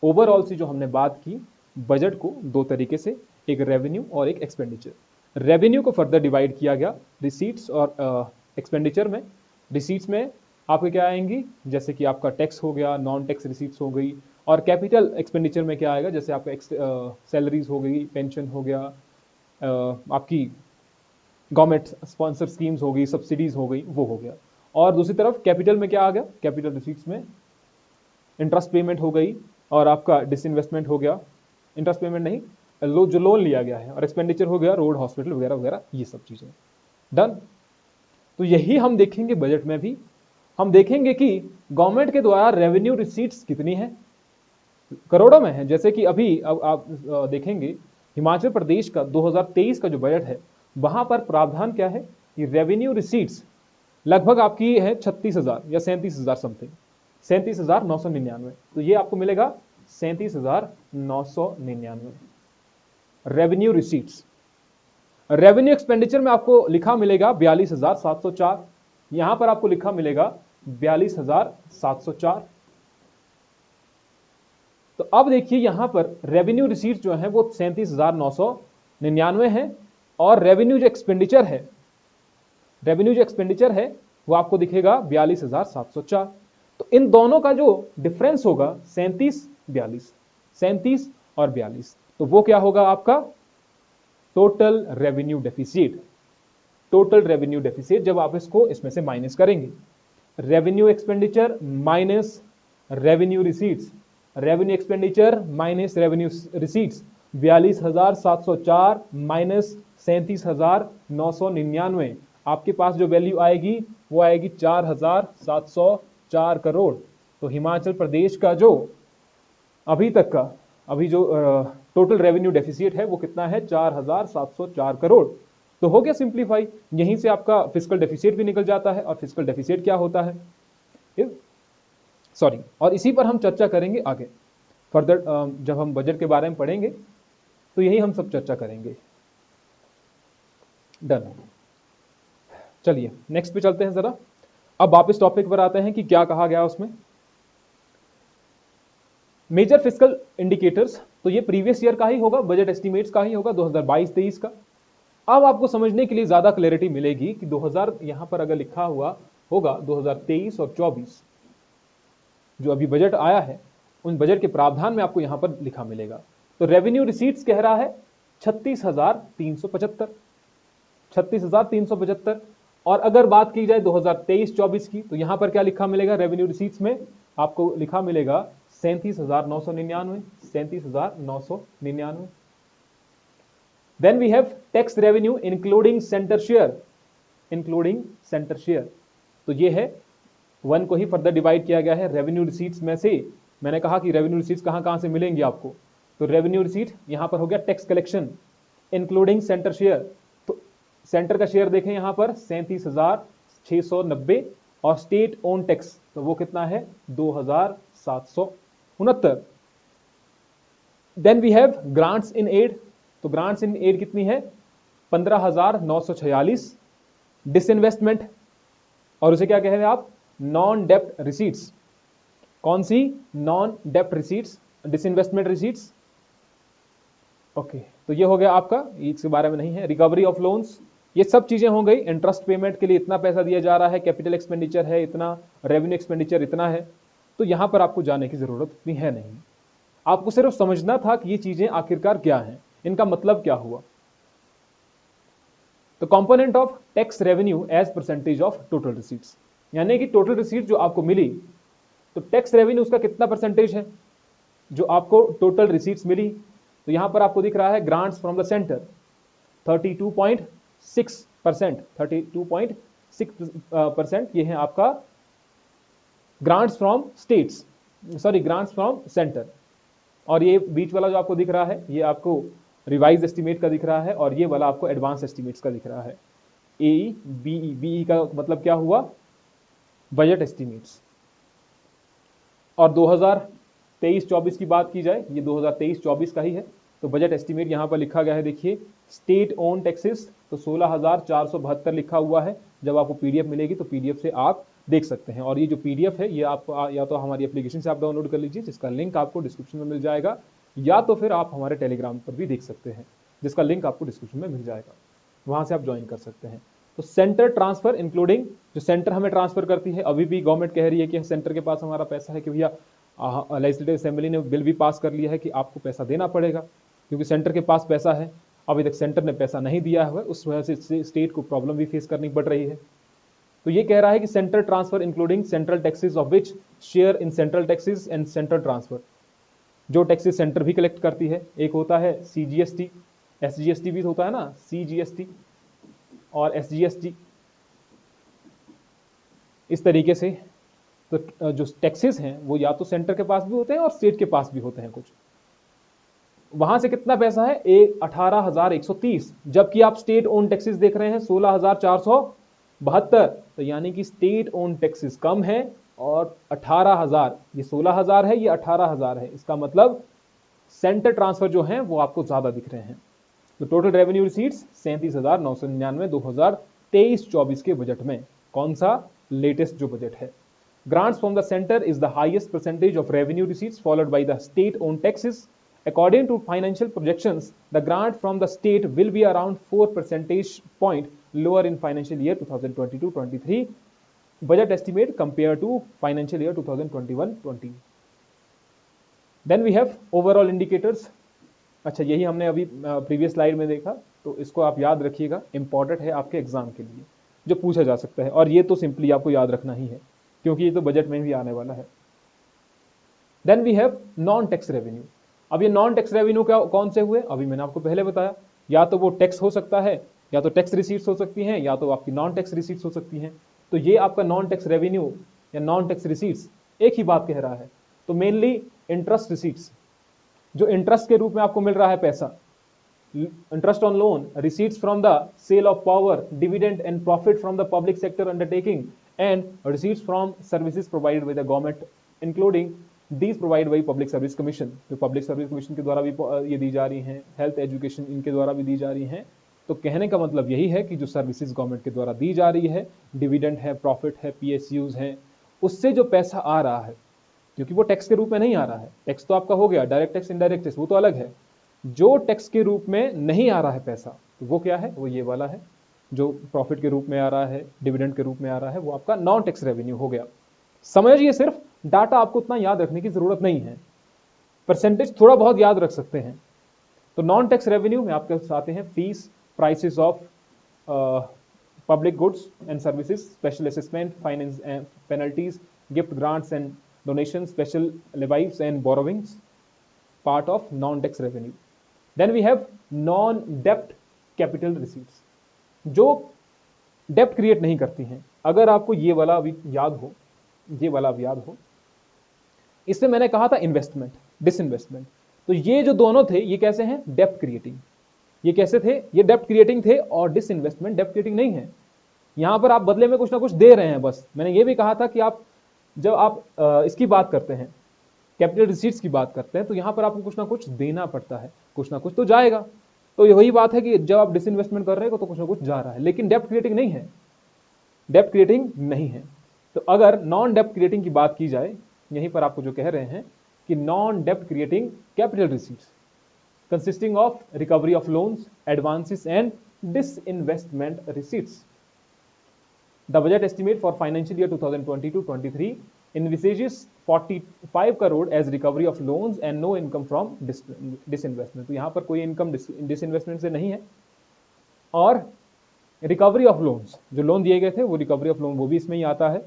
ओवरऑल से जो हमने बात की, बजट को दो तरीके से, एक रेवेन्यू और एक एक्सपेंडिचर। रेवेन्यू को फर्दर डिवाइड किया गया रिसीट्स और एक्सपेंडिचर में। रिसीट्स में आपके क्या आएंगी, जैसे कि आपका टैक्स हो गया, नॉन टैक्स रिसीट्स हो गई, और कैपिटल एक्सपेंडिचर में क्या आएगा, जैसे आपका सैलरीज हो गई, पेंशन हो गया, आपकी गवर्नमेंट स्पॉन्सर स्कीम्स हो गई, सब्सिडीज हो गई, वो हो गया। और दूसरी तरफ कैपिटल में क्या आ गया, कैपिटल रिसीट्स में इंटरेस्ट पेमेंट हो गई और आपका डिसइन्वेस्टमेंट हो गया, इंटरेस्ट पेमेंट नहीं, जो लोन लिया गया है, और एक्सपेंडिचर हो गया रोड, हॉस्पिटल वगैरह वगैरह, ये सब चीजें डन। तो यही हम देखेंगे बजट में भी। हम देखेंगे कि गवर्नमेंट के द्वारा रेवेन्यू रिसीट्स कितनी है, करोड़ों में है। जैसे कि अभी अब आप देखेंगे हिमाचल प्रदेश का 2023 का जो बजट है, वहां पर प्रावधान क्या है कि रेवेन्यू रिसीट्स लगभग आपकी है 36,000 या 37,000 समथिंग, 37,999। तो ये आपको मिलेगा 37,999 रेवेन्यू रिसीट्स। रेवेन्यू एक्सपेंडिचर में आपको लिखा मिलेगा 42,704, यहां पर आपको लिखा मिलेगा 42,704। तो अब देखिए यहां पर रेवेन्यू रिसीट्स जो है वो 37,999 है, और रेवेन्यू जो एक्सपेंडिचर है वो आपको दिखेगा 42,704। तो इन दोनों का जो डिफरेंस होगा 37 और 42, तो वो क्या होगा आपका total revenue deficit. Total revenue deficit जब आप इसको इसमें से माइनस करेंगे, revenue expenditure minus revenue receipts, revenue expenditure minus revenue receipts, 42,704 minus 37,999, आपके पास जो वैल्यू आएगी वो आएगी 4,704 करोड़। तो हिमाचल प्रदेश का जो अभी तक का अभी जो टोटल रेवेन्यू डेफिसिट है वो कितना है, 4704 करोड़। तो हो गया सिंप्लीफाई, यहीं से आपका फिस्कल डेफिसिट भी निकल जाता है। और फिस्कल डेफिसिट क्या होता है, सॉरी, और इसी पर हम चर्चा करेंगे आगे फर्दर। जब हम बजट के बारे में पढ़ेंगे तो यही हम सब चर्चा करेंगे। डन, चलिए नेक्स्ट पे चलते हैं जरा। अब वापस टॉपिक पर आते हैं कि क्या कहा गया उसमें। मेजर फिस्कल इंडिकेटर्स, तो ये प्रीवियस ईयर का ही होगा, बजट एस्टिमेट्स का ही होगा 2022-23 का। अब आपको समझने के लिए ज्यादा क्लैरिटी मिलेगी कि 2000 यहां पर अगर लिखा हुआ होगा 2023 और 24 जो अभी बजट आया है, उन बजट के प्रावधान में आपको यहां पर लिखा मिलेगा। तो रेवेन्यू रिसीट्स कह रहा है 36,375, 36,375। और अगर बात की जाए 2023-24 की, तो यहां पर क्या लिखा मिलेगा, रेवेन्यू रिसीट्स में आपको लिखा मिलेगा 37,999, 37,999। Then we have tax revenue including centre share, including centre share. तो ये है 1 को ही फर्दर डिवाइड किया गया है रेवेन्यू रिसीट्स में से। मैंने कहा कि रेवेन्यू रिसीट्स कहां कहां से मिलेंगी आपको, तो रेवेन्यू रिसीट यहां पर हो गया tax collection including centre share. तो सेंटर का शेयर देखें यहां पर 37,690, और स्टेट ओन टैक्स तो वो कितना है 2,769। Then we have grants in aid, तो ग्रांट्स इन एड कितनी है 15,946। डिसइन्वेस्टमेंट, और उसे क्या कह रहे हैं आप, नॉन डेप्ट रिसीट्स। कौन सी, नॉन डेप्ट रिसीट्स, डिसइन्वेस्टमेंट रिसीट्स। ओके, तो ये हो गया आपका, इसके बारे में नहीं है। रिकवरी ऑफ लोन्स, ये सब चीजें हो गई। इंटरेस्ट पेमेंट के लिए इतना पैसा दिया जा रहा है, कैपिटल एक्सपेंडिचर है इतना, रेवेन्यू एक्सपेंडिचर इतना है। तो यहां पर आपको जाने की जरूरत इतनी है नहीं, आपको सिर्फ समझना था कि ये चीजें आखिरकार क्या हैं, इनका मतलब क्या हुआ। तो component of tax revenue as percentage of total receipts, यानी कि टोटल रिसीट जो आपको मिली, तो टैक्स रेवेन्यू उसका कितना परसेंटेज है जो आपको टोटल रिसीट्स मिली। तो यहां पर आपको दिख रहा है ग्रांट्स फ्रॉम द सेंटर 32.6%, 32.6%। ये है आपका grants from states, sorry grants from centre. और ये बीच वाला जो आपको दिख रहा है ये आपको रिवाइज एस्टिमेट का दिख रहा है, और ये वाला आपको एडवांस एस्टिमेट्स का दिख रहा है। ए बीई, बीई का मतलब क्या हुआ, बजट एस्टिमेट्स। और 2023-24 की बात की जाए, ये 2023-24 का ही है। तो बजट एस्टिमेट यहां पर लिखा गया है, देखिए स्टेट ओन टैक्सेस, तो 16,472 लिखा हुआ है। जब आपको पीडीएफ मिलेगी तो पीडीएफ से आप देख सकते हैं। और ये जो पीडीएफ है ये आप या तो हमारी एप्लीकेशन से आप डाउनलोड कर लीजिए, जिसका लिंक आपको डिस्क्रिप्शन में मिल जाएगा, या तो फिर आप हमारे टेलीग्राम पर भी देख सकते हैं, जिसका लिंक आपको डिस्क्रिप्शन में मिल जाएगा, वहां से आप ज्वाइन कर सकते हैं। तो सेंटर ट्रांसफर इंक्लूडिंग, जो सेंटर हमें ट्रांसफर करती है, अभी भी गवर्नमेंट कह रही है कि सेंटर के पास हमारा पैसा है कि भैया लेजिस्लेटिव असेंबली ने बिल भी पास कर लिया है कि आपको पैसा देना पड़ेगा, क्योंकि सेंटर के पास पैसा है। अभी तक सेंटर ने पैसा नहीं दिया है, उस वजह से स्टेट को प्रॉब्लम भी फेस करनी पड़ रही है। तो ये कह रहा है कि central transfer including central taxes of which share in central taxes and central transfer. जो टैक्सेस सेंटर भी कलेक्ट करती है, एक होता है सीजीएसटी, एसजीएसटी भी होता है ना, सीजीएसटी और एसजीएसटी, इस तरीके से। तो जो टैक्सेस हैं वो या तो सेंटर के पास भी होते हैं और स्टेट के पास भी होते हैं कुछ। वहां से कितना पैसा है, 18,130, जबकि आप स्टेट ओन टैक्सेस देख रहे हैं 16,472। तो यानी कि स्टेट ओन टैक्सेस कम है और 18,000, ये 16,000 है, ये 18,000 है। इसका मतलब सेंटर ट्रांसफर जो है वो आपको ज्यादा दिख रहे हैं। तो टोटल रेवेन्यू रिसीट्स 37,999 2023-24 के बजट में। कौन सा, लेटेस्ट जो बजट है। Grants from the centre is the highest percentage of revenue receipts followed by the state own taxes. According to financial projections, the grant from the state will be around 4 percentage point lower in financial year 2022-23 budget estimate compared to financial year 2021-20. Then we have overall indicators. अच्छा, यही हमने अभी previous slide में देखा, तो इसको आप याद रखिएगा, इंपॉर्टेंट है आपके एग्जाम के लिए, जो पूछा जा सकता है। और ये तो सिंपली आपको याद रखना ही है, क्योंकि ये तो बजट में भी आने वाला है। Then we have non tax revenue. अब ये नॉन टैक्स रेवेन्यू क्या, कौन से हुए, अभी मैंने आपको पहले बताया, या तो वो टैक्स हो सकता है, या तो टैक्स रिसीट्स हो सकती हैं, या तो आपकी नॉन टैक्स रिसीट्स हो सकती हैं। तो ये आपका नॉन टैक्स रेवेन्यू या नॉन टैक्स रिसीट्स एक ही बात कह रहा है। तो मेनली इंटरेस्ट रिसीट्स, जो इंटरेस्ट के रूप में आपको मिल रहा है पैसा, interest on loan, receipts from the sale of power, dividend and profit from the public sector undertaking, and receipts from services provided by the government, including these provided by public service commission, जो public service commission के द्वारा भी ये दी जा रही हैं, health education इनके द्वारा भी दी जा रही हैं। तो कहने का मतलब यही है कि जो सर्विसेज गवर्नमेंट के द्वारा दी जा रही है, डिविडेंड है, प्रॉफिट है, PSUs हैं, उससे जो पैसा आ रहा है, क्योंकि वो टैक्स के रूप में नहीं आ रहा है, टैक्स तो आपका हो गया, डायरेक्ट टैक्स, इनडायरेक्ट टैक्स वो तो अलग है, जो टैक्स के रूप में नहीं आ रहा है पैसा, तो वो क्या है, वो ये वाला है, जो प्रॉफिट के रूप में आ रहा है, डिविडेंड के रूप में आ रहा है, वो आपका नॉन टैक्स रेवेन्यू हो गया। समझिए, सिर्फ डाटा आपको उतना याद रखने की जरूरत नहीं है, परसेंटेज थोड़ा बहुत याद रख सकते हैं। तो नॉन टैक्स रेवेन्यू में आपके आते हैं fees, prices of public goods and services, special assessment, finance and penalties, gift, grants and donation, special levies and borrowings, part of non tax revenue. Then we have non-debt capital receipts, जो डेप्ट create नहीं करती हैं। अगर आपको ये वाला अभी याद हो, ये वाला अभी याद हो, इसमें मैंने कहा था इन्वेस्टमेंट, डिसइन्वेस्टमेंट, तो ये जो दोनों थे ये कैसे हैं, डेप्ट क्रिएटिंग। ये कैसे थे, ये डेप्ट क्रिएटिंग थे, और डिसइन्वेस्टमेंट डेप्ट क्रिएटिंग नहीं है। यहां पर आप बदले में कुछ ना कुछ दे रहे हैं बस। मैंने ये भी कहा था कि आप जब आप इसकी बात करते हैं, कैपिटल रिसीट्स की बात करते हैं, तो यहां पर आपको कुछ ना कुछ देना पड़ता है, कुछ ना कुछ तो जाएगा। तो यही बात है कि जब आप डिसइन्वेस्टमेंट कर रहे हो तो कुछ ना कुछ जा रहा है, लेकिन डेप्ट क्रिएटिंग नहीं है, डेप्ट क्रिएटिंग नहीं है। तो अगर नॉन डेप्ट क्रिएटिंग की बात की जाए, यहीं पर आपको जो कह रहे हैं कि नॉन डेप्ट creating capital receipts consisting of recovery of loans, advances and disinvestment receipts. The budget estimate for financial year 2022-23 envisages 45 crore as recovery of loans and no income from disinvestment. तो यहां पर कोई इनकम डिसइन्वेस्टमेंट से नहीं है, और recovery of loans, जो loan दिए गए थे वो रिकवरी ऑफ लोन वो भी इसमें ही आता है।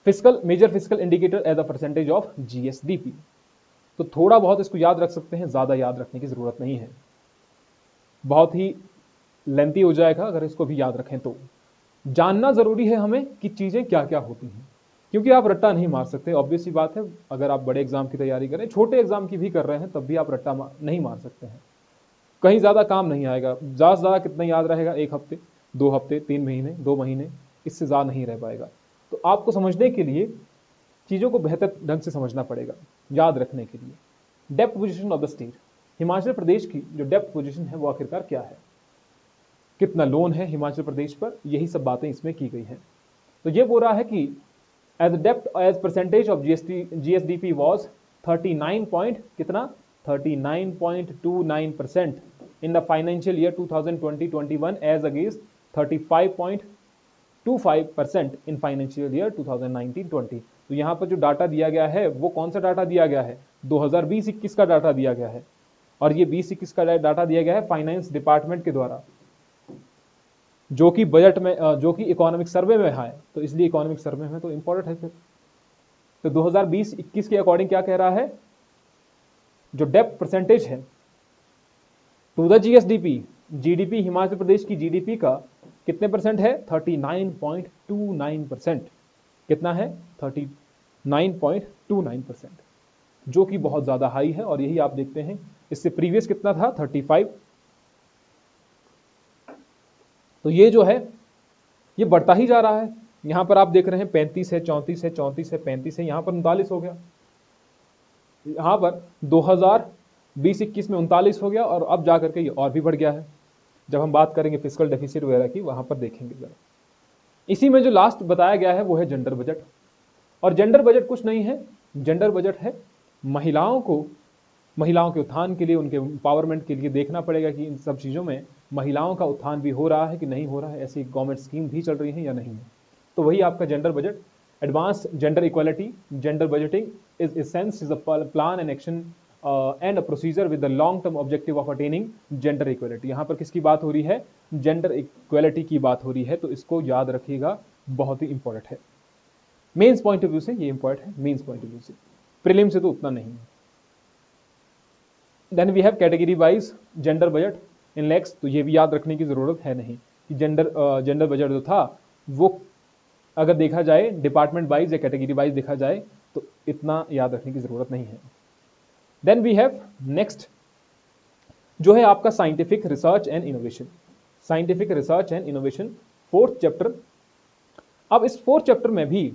Fiscal, major fiscal indicator as a percentage of GSDP। तो थोड़ा बहुत इसको याद रख सकते हैं, ज्यादा याद रखने की जरूरत नहीं है, बहुत ही लेंथी हो जाएगा अगर इसको भी याद रखें। तो जानना जरूरी है हमें कि चीजें क्या क्या होती हैं, क्योंकि आप रट्टा नहीं मार सकते। ऑब्वियस सी बात है, अगर आप बड़े एग्जाम की तैयारी करें, छोटे एग्जाम की भी कर रहे हैं, तब भी आप रट्टा नहीं मार सकते हैं। कहीं ज्यादा काम नहीं आएगा, ज्यादा से ज्यादा कितना याद रहेगा, 1 हफ्ते, 2 हफ्ते, 3 महीने, 2 महीने, इससे ज्यादा नहीं रह पाएगा। तो आपको समझने के लिए चीजों को बेहतर ढंग से समझना पड़ेगा, याद रखने के लिए। डेप्ट position of the state, Himachal Pradesh की जो डेप्ट पोजीशन है वो आखिरकार क्या है, कितना लोन है हिमाचल प्रदेश पर, यही सब बातें इसमें की गई हैं। तो ये बोल रहा है कि एज डेप्ट as percentage of GSDP was 39.29% in the financial year 2020-21 as against 35.25% in financial year 2019-20। तो यहाँ पर जो डाटा दिया गया है वो कौन सा डाटा दिया गया है, 2020-21 का डाटा दिया गया है, और ये 20-21 का डाटा दिया गया है फाइनेंस डिपार्टमेंट के द्वारा, जो कि बजट में, जो कि इकोनॉमिक सर्वे में है। तो इसलिए इकोनॉमिक सर्वे में तो इंपॉर्टेंट है फिर। तो 2020-21 के अकॉर्डिंग क्या कह रहा है, जो डेप्ट परसेंटेज है to the GDP Himachal Pradesh की GDP का कितने परसेंट है, 39.29%। कितना है, 39.29%, जो कि बहुत ज्यादा हाई है। और यही आप देखते हैं, इससे प्रीवियस कितना था, 35। तो ये जो है ये बढ़ता ही जा रहा है। यहां पर आप देख रहे हैं 35 है, 34 है, 34 है, 35 है, यहां पर 39 हो गया। यहां पर 2020-21 में 39 हो गया, और अब जाकर के ये और भी बढ़ गया है। जब हम बात करेंगे फिस्कल डेफिसिट वगैरह की, वहां पर देखेंगे जरा। इसी में जो लास्ट बताया गया है वो है जेंडर बजट। और जेंडर बजट कुछ नहीं है, जेंडर बजट है महिलाओं के उत्थान के लिए, उनके एम्पावरमेंट के लिए देखना पड़ेगा कि इन सब चीज़ों में महिलाओं का उत्थान भी हो रहा है कि नहीं हो रहा है, ऐसी गवर्नमेंट स्कीम भी चल रही है या नहीं है। तो वही आपका gender budget. Advance gender equality, gender budgeting is essence is a plan and action and a procedure with the long term objective of attaining gender equality. यहाँ पर किसकी बात हो रही है, जेंडर इक्वालिटी की बात हो रही है। तो इसको याद रखिएगा, बहुत ही इंपॉर्टेंट है। मेंस पॉइंट ऑफ व्यू से ये इंपॉर्टेंट है, मेंस पॉइंट ऑफ व्यू से, प्रीलिम से तो उतना नहीं है। Then we have category wise gender budget in lakhs. तो ये भी याद रखने की जरूरत है नहीं कि जेंडर बजट जो था वो अगर देखा जाए डिपार्टमेंट वाइज या कैटेगरी वाइज देखा जाए तो इतना याद रखने की जरूरत नहीं है। देन वी हैव नेक्स्ट जो है आपका scientific research and innovation, scientific research and innovation, fourth chapter. अब इस फोर्थ चैप्टर में भी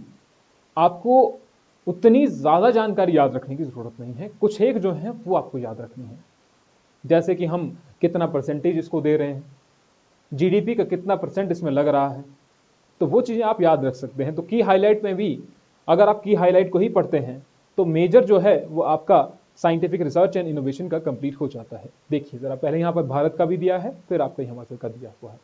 आपको उतनी ज्यादा जानकारी याद रखने की जरूरत नहीं है, कुछ एक जो है वो आपको याद रखनी है, जैसे कि हम कितना परसेंटेज इसको दे रहे हैं, जीडीपी का कितना परसेंट इसमें लग रहा है, तो वो चीजें आप याद रख सकते हैं। तो की हाईलाइट में भी अगर आप की हाईलाइट को ही पढ़ते हैं तो मेजर जो है वो आपका साइंटिफिक रिसर्च एंड इनोवेशन का कंप्लीट हो जाता है। देखिए जरा, पहले यहां पर भारत का भी दिया है, फिर आपका हिमाचल का दिया हुआ है।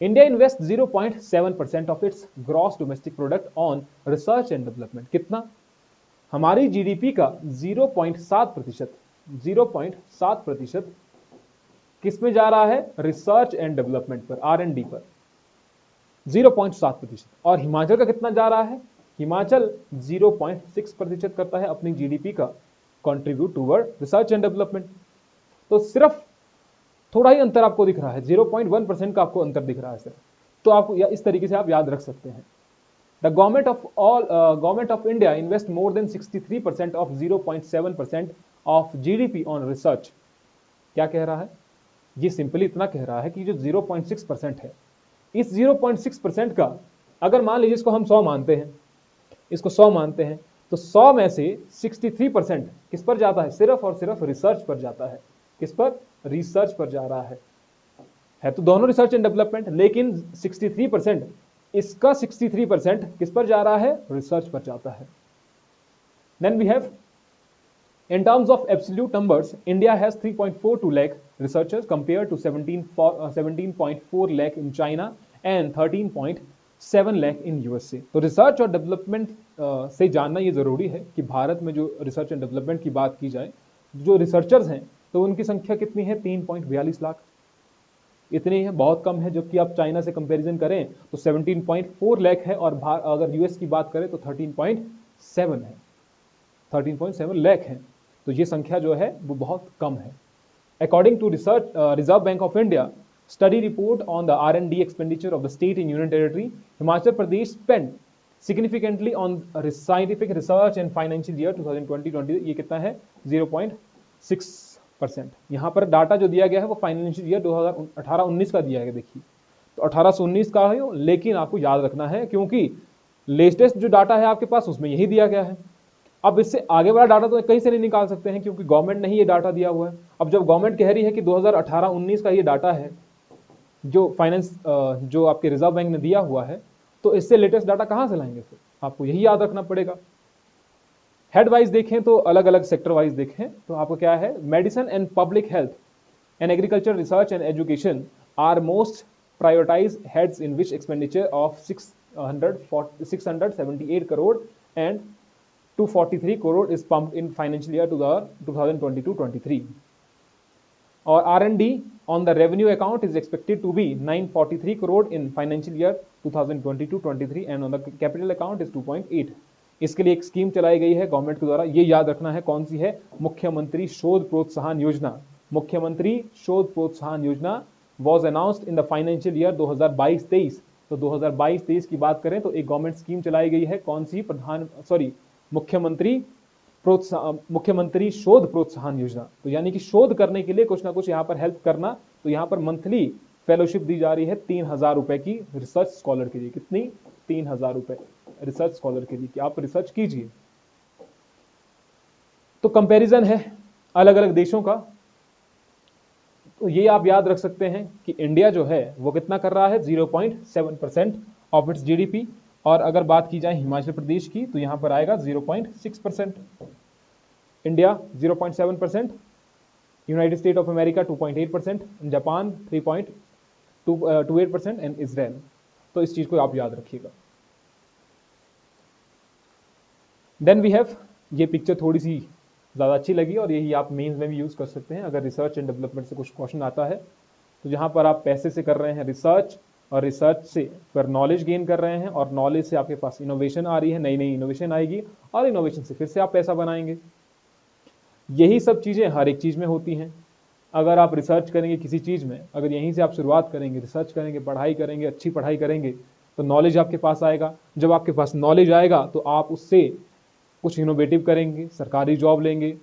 India invest 0.7% of its gross domestic product on research and development. कितना? हमारी जीडीपी का 0.7%, 0.7% किस में जा रहा है? रिसर्च एंड डेवलपमेंट पर, R&D पर 0.7%। और हिमाचल का कितना जा रहा है? हिमाचल 0.6% करता है अपनी जीडीपी का contribute toward research and development. तो सिर्फ थोड़ा ही अंतर आपको दिख रहा है, 0.1% का आपको अंतर दिख रहा है सिर्फ। तो आपको इस तरीके से आप याद रख सकते हैं। The government of India invest more than 63% of 0.7% of GDP on research. क्या कह रहा है? ये सिंपली इतना कह रहा है कि जो 0.6% है, इस 0.6% का अगर मान लीजिए इसको हम 100 मानते हैं, इसको 100 मानते हैं, तो 100 में से 63% किस पर जाता है? सिर्फ और सिर्फ रिसर्च पर जाता है। किस पर? रिसर्च पर जा रहा है तो दोनों रिसर्च एंड डेवलपमेंट, लेकिन 63%, इसका 63% किस पर जा रहा है? रिसर्च पर जाता है। Then we have in terms of absolute numbers, India has 3.42 lakh researchers compared to 17.4 lakh in China and 13.7 lakh in USA। तो रिसर्च और डेवलपमेंट से जानना ये जरूरी है कि भारत में जो रिसर्च एंड डेवलपमेंट की बात की जाए, जो रिसर्चर्स हैं तो उनकी संख्या कितनी है? 3.42 लाख, इतनी है, बहुत कम है। जबकि आप चाइना से कंपैरिजन करें तो 17.4 लाख है, और अगर यूएस की बात करें तो 13.7 है, 13.7 लाख है। तो ये संख्या जो है वो बहुत कम है। According to Reserve Bank of India study report on the R&D expenditure of the state in union territory, Himachal Pradesh spend significantly on scientific research and financial year 2020-20। ये कितना है? 0.6%। यहाँ पर डाटा जो दिया गया है वो फाइनेंशियल ईयर 2018-19 का दिया गया। देखिए तो 18 से 19 का है, लेकिन आपको याद रखना है क्योंकि लेटेस्ट जो डाटा है आपके पास उसमें यही दिया गया है। अब इससे आगे वाला डाटा तो कहीं से नहीं निकाल सकते हैं क्योंकि गवर्नमेंट ने ही ये डाटा दिया हुआ है। अब जब गवर्नमेंट कह रही है कि 2018-19 का ये डाटा है जो फाइनेंस जो आपके रिजर्व बैंक ने दिया हुआ है, तो इससे लेटेस्ट डाटा कहां से लाएंगे? फिर आपको यही याद रखना पड़ेगा। हेड वाइज देखें तो अलग अलग सेक्टर वाइज देखें तो आपको क्या है? Medicine and public health and agriculture research and education are most prioritize heads in which expenditure of 678 crore and 243 crore is pumped in financial year 2022-23, और R&D on the revenue account is expected to be 943 crore in financial year 2022-23 and on the capital account is 2.8। इसके लिए एक scheme चलाई गई है government के द्वारा, ये याद रखना है कौन सी है? मुख्यमंत्री शोध प्रोत्साहन योजना। मुख्यमंत्री शोध प्रोत्साहन योजना was announced in the financial year 2022-23। तो 2022-23 की बात करें तो एक गवर्नमेंट स्कीम चलाई गई है, कौन सी? मुख्यमंत्री शोध प्रोत्साहन योजना। तो यानी कि शोध करने के लिए कुछ ना कुछ यहाँ पर हेल्प करना। तो यहाँ पर मंथली फेलोशिप दी जा रही है 3,000 रुपए की रिसर्च स्कॉलर के लिए। कितनी? 3,000 रुपए रिसर्च स्कॉलर के लिए कि आप रिसर्च कीजिए। तो कंपैरिजन है अलग अलग देशों का, तो ये आप याद रख सकते हैं कि इंडिया जो है वो कितना कर रहा है? 0.7% ऑफ इट्स जीडीपी। और अगर बात की जाए हिमाचल प्रदेश की तो यहां पर आएगा 0.6%, India 0.7%, United state of America 2.8%, Japan 3.28% and Israel. तो इस चीज को आप याद रखिएगा। देन वी हैव, ये पिक्चर थोड़ी सी ज़्यादा अच्छी लगी और यही आप मेंस में भी यूज़ कर सकते हैं अगर रिसर्च एंड डेवलपमेंट से कुछ क्वेश्चन आता है। तो जहाँ पर आप पैसे से कर रहे हैं रिसर्च, और रिसर्च से पर नॉलेज गेन कर रहे हैं, और नॉलेज से आपके पास इनोवेशन आ रही है, नई नई इनोवेशन आएगी, और इनोवेशन से फिर से आप पैसा बनाएंगे। यही सब चीज़ें हर एक चीज़ में होती हैं। अगर आप रिसर्च करेंगे किसी चीज़ में, अगर यहीं से आप शुरुआत करेंगे, रिसर्च करेंगे, पढ़ाई करेंगे, अच्छी पढ़ाई करेंगे, तो नॉलेज आपके पास आएगा। जब आपके पास नॉलेज आएगा तो आप उससे कुछ इनोवेटिव करेंगे, सरकारी जॉब लेंगे,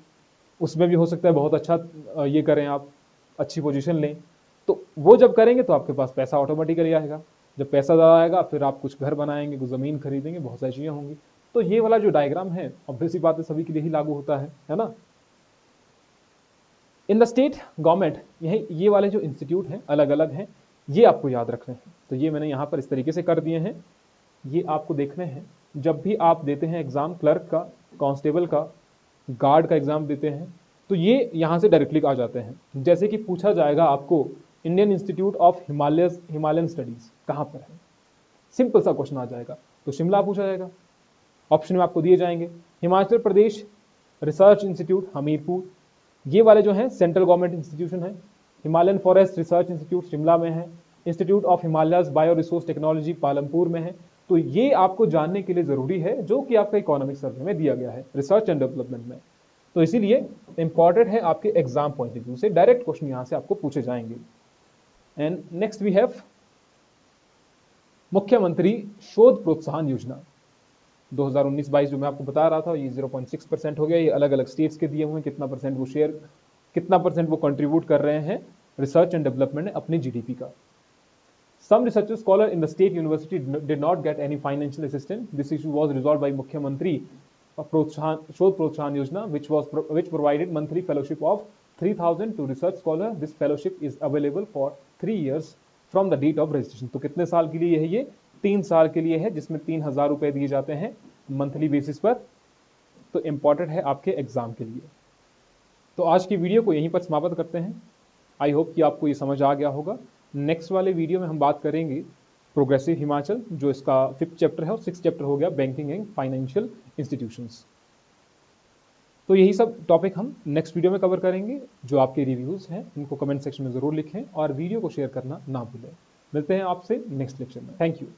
उसमें भी हो सकता है बहुत अच्छा ये करें, आप अच्छी पोजीशन लें, तो वो जब करेंगे तो आपके पास पैसा ऑटोमेटिकली आएगा। जब पैसा ज़्यादा आएगा फिर आप कुछ घर बनाएंगे, कुछ ज़मीन खरीदेंगे, बहुत सारी चीज़ें होंगी। तो ये वाला जो डायग्राम है ऑब्वियस सी बात है सभी के लिए ही लागू होता है ना। इन द स्टेट गवर्नमेंट, ये वाले जो इंस्टीट्यूट हैं अलग अलग हैं, ये आपको याद रखने हैं। तो ये मैंने यहाँ पर इस तरीके से कर दिए हैं, ये आपको देखने हैं। जब भी आप देते हैं एग्जाम, क्लर्क का, कांस्टेबल का, गार्ड का एग्जाम देते हैं, तो ये यहाँ से डायरेक्टली आ जाते हैं। जैसे कि पूछा जाएगा आपको Indian institute of Himalayan studies कहाँ पर है, सिंपल सा क्वेश्चन आ जाएगा, तो शिमला पूछा जाएगा। ऑप्शन में आपको दिए जाएंगे हिमाचल प्रदेश रिसर्च इंस्टीट्यूट हमीरपुर, ये वाले जो हैं सेंट्रल गवर्नमेंट इंस्टीट्यूशन है। Himalayan forest research institute Shimla में है, institute of Himalayas bio resource technology Palampur में है। तो ये आपको जानने के लिए जरूरी है, जो कि आपका इकोनॉमिक सर्वे में दिया गया है रिसर्च एंड डेवलपमेंट में। तो इसीलिए इंपॉर्टेंट है आपके एग्जाम पॉइंट ऑफ व्यू से, डायरेक्ट क्वेश्चन यहां से आपको पूछे जाएंगे। एंड नेक्स्ट वी हैव मुख्यमंत्री शोध प्रोत्साहन योजना 2019-22 जो मैं आपको बता रहा था, ये 0.6% हो गया। ये अलग अलग स्टेट्स के दिए हुए हैं, कितना परसेंट वो शेयर, कितना परसेंट वो कंट्रीब्यूट कर रहे हैं रिसर्च एंड डेवलपमेंट में अपनी जीडीपी का। Some researcher scholar in the state university did not get any financial assistance. This issue was resolved by Mukhyamantri Shodh Protsahan Yojana, which provided monthly fellowship of 3,000 to research scholar. This fellowship is available for 3 years from the date of registration. तो कितने साल के लिए है ये? 3 साल के लिए है, जिसमें 3,000 रुपए दिए जाते हैं मंथली बेसिस पर। तो इंपॉर्टेंट है आपके एग्जाम के लिए। तो आज की वीडियो को यहीं पर समाप्त करते हैं। आई होप कि आपको ये समझ आ गया होगा। नेक्स्ट वाले वीडियो में हम बात करेंगे प्रोग्रेसिव हिमाचल, जो इसका 5th चैप्टर है, और 6th चैप्टर हो गया बैंकिंग एंड फाइनेंशियल इंस्टीट्यूशंस। तो यही सब टॉपिक हम नेक्स्ट वीडियो में कवर करेंगे। जो आपके रिव्यूज हैं इनको कमेंट सेक्शन में जरूर लिखें और वीडियो को शेयर करना ना भूलें। मिलते हैं आपसे नेक्स्ट लेक्चर में। Thank you.